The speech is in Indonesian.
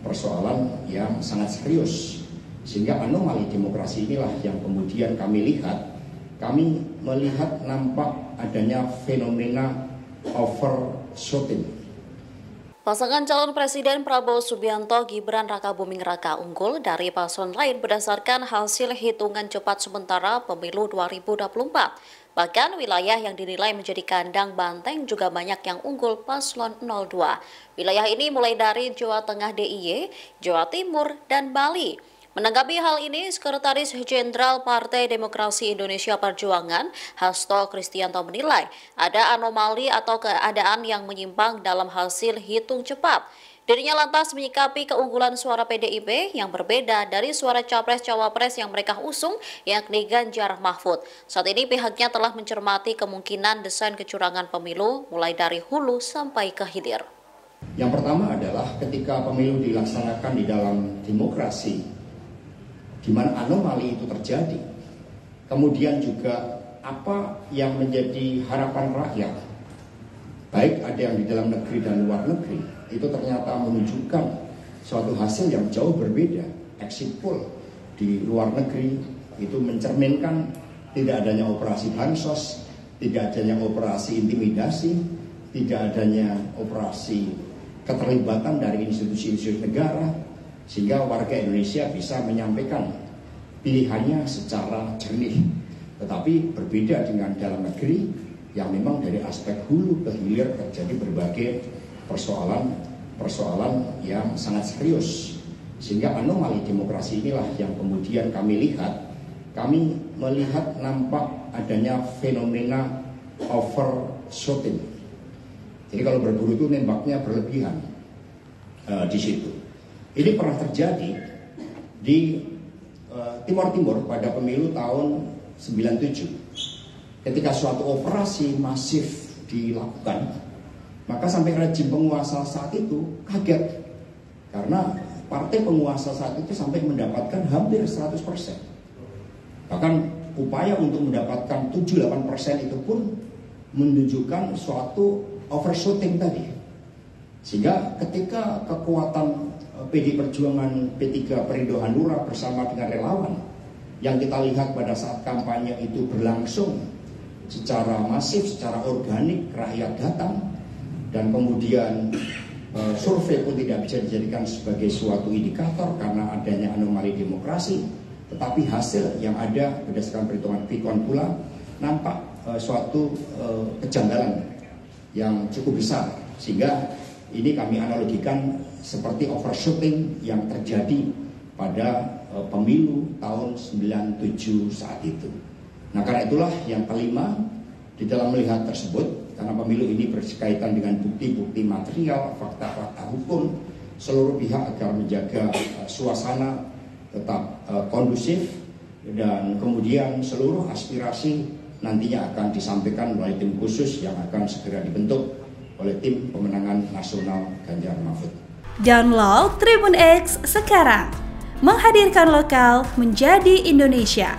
persoalan yang sangat serius. Sehingga anomali demokrasi inilah yang kemudian kami lihat. Kami melihat nampak adanya fenomena overshooting. Pasangan calon Presiden Prabowo Subianto Gibran Rakabuming Raka unggul dari paslon lain berdasarkan hasil hitungan cepat sementara pemilu 2024. Bahkan wilayah yang dinilai menjadi kandang banteng juga banyak yang unggul paslon 02. Wilayah ini mulai dari Jawa Tengah DIY, Jawa Timur, dan Bali. Menanggapi hal ini, Sekretaris Jenderal Partai Demokrasi Indonesia Perjuangan, Hasto Kristianto menilai ada anomali atau keadaan yang menyimpang dalam hasil hitung cepat. Dirinya lantas menyikapi keunggulan suara PDIP yang berbeda dari suara Capres-Cawapres yang mereka usung, yakni Ganjar Mahfud. Saat ini pihaknya telah mencermati kemungkinan desain kecurangan pemilu mulai dari hulu sampai ke hilir. Yang pertama adalah ketika pemilu dilaksanakan di dalam demokrasi, di mana anomali itu terjadi. Kemudian juga apa yang menjadi harapan rakyat, baik ada yang di dalam negeri dan luar negeri, itu ternyata menunjukkan suatu hasil yang jauh berbeda. Exit poll di luar negeri itu mencerminkan tidak adanya operasi bansos, tidak adanya operasi intimidasi, tidak adanya operasi keterlibatan dari institusi-institusi negara, sehingga warga Indonesia bisa menyampaikan pilihannya secara jernih. Tetapi berbeda dengan dalam negeri yang memang dari aspek hulu ke hilir terjadi berbagai persoalan yang sangat serius. Sehingga anomali demokrasi inilah yang kemudian kami lihat. Kami melihat nampak adanya fenomena overshooting. Jadi kalau berburu itu nembaknya berlebihan di situ. Ini pernah terjadi di Timur Timur pada pemilu tahun 97. Ketika suatu operasi masif dilakukan, maka sampai rejim penguasa saat itu kaget. Karena partai penguasa saat itu sampai mendapatkan hampir 100%. Bahkan upaya untuk mendapatkan 7-8% itu pun menunjukkan suatu overshooting tadi. Sehingga ketika kekuatan PD Perjuangan P3 Perindo Hanura bersama dengan relawan yang kita lihat pada saat kampanye itu berlangsung secara masif, secara organik, rakyat datang, dan kemudian survei pun tidak bisa dijadikan sebagai suatu indikator karena adanya anomali demokrasi, tetapi hasil yang ada berdasarkan perhitungan Quick-Count pula nampak suatu kejanggalan yang cukup besar, sehingga ini kami analogikan seperti overshooting yang terjadi pada pemilu tahun 97 saat itu. Nah, karena itulah yang kelima, di dalam melihat tersebut, karena pemilu ini berkaitan dengan bukti-bukti material, fakta-fakta hukum, seluruh pihak agar menjaga suasana tetap kondusif, dan kemudian seluruh aspirasi nantinya akan disampaikan melalui tim khusus yang akan segera dibentuk oleh tim pemenangan nasional Ganjar Mahfud. Download Tribun X sekarang, menghadirkan lokal menjadi Indonesia.